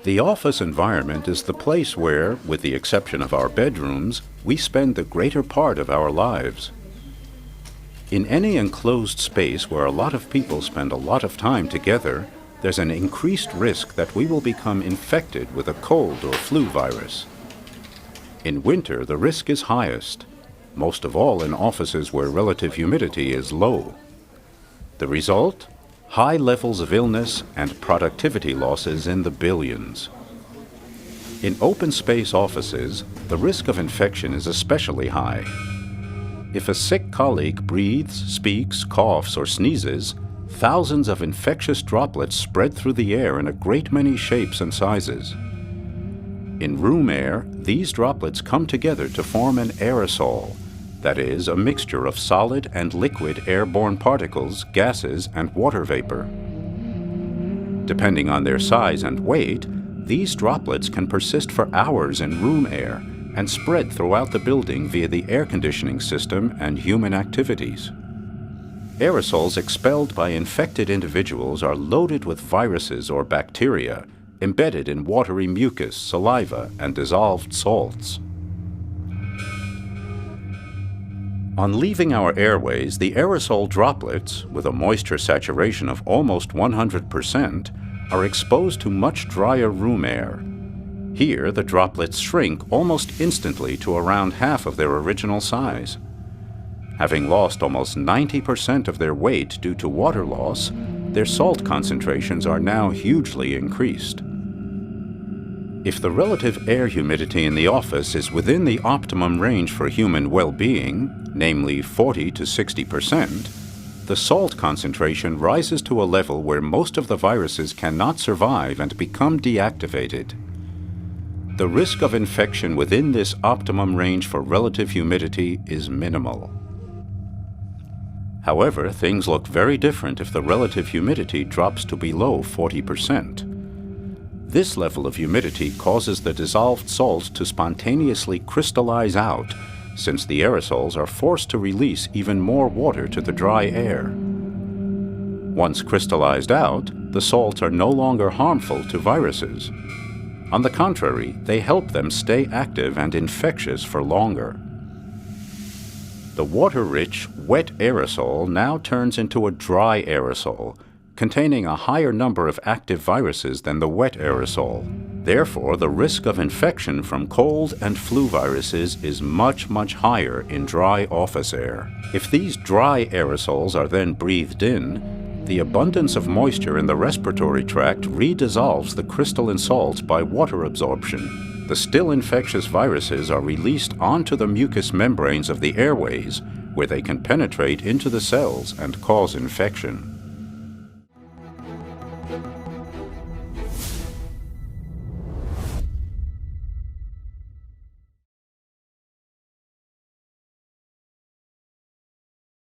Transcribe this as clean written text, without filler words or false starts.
The office environment is the place where, with the exception of our bedrooms, we spend the greater part of our lives. In any enclosed space where a lot of people spend a lot of time together, there's an increased risk that we will become infected with a cold or flu virus. In winter, the risk is highest, most of all in offices where relative humidity is low. The result? High levels of illness and productivity losses in the billions. In open space offices, the risk of infection is especially high. If a sick colleague breathes, speaks, coughs, or sneezes, thousands of infectious droplets spread through the air in a great many shapes and sizes. In room air, these droplets come together to form an aerosol, that is, a mixture of solid and liquid airborne particles, gases, and water vapor. Depending on their size and weight, these droplets can persist for hours in room air and spread throughout the building via the air conditioning system and human activities. Aerosols expelled by infected individuals are loaded with viruses or bacteria embedded in watery mucus, saliva, and dissolved salts. On leaving our airways, the aerosol droplets, with a moisture saturation of almost 100%, are exposed to much drier room air. Here, the droplets shrink almost instantly to around half of their original size. Having lost almost 90% of their weight due to water loss, their salt concentrations are now hugely increased. If the relative air humidity in the office is within the optimum range for human well-being, namely 40 to 60%, the salt concentration rises to a level where most of the viruses cannot survive and become deactivated. The risk of infection within this optimum range for relative humidity is minimal. However, things look very different if the relative humidity drops to below 40%. This level of humidity causes the dissolved salt to spontaneously crystallize out, since the aerosols are forced to release even more water to the dry air. Once crystallized out, the salts are no longer harmful to viruses. On the contrary, they help them stay active and infectious for longer. The water-rich, wet aerosol now turns into a dry aerosol, containing a higher number of active viruses than the wet aerosol. Therefore, the risk of infection from cold and flu viruses is much higher in dry office air. If these dry aerosols are then breathed in, the abundance of moisture in the respiratory tract redissolves the crystalline salts by water absorption. The still infectious viruses are released onto the mucous membranes of the airways, where they can penetrate into the cells and cause infection.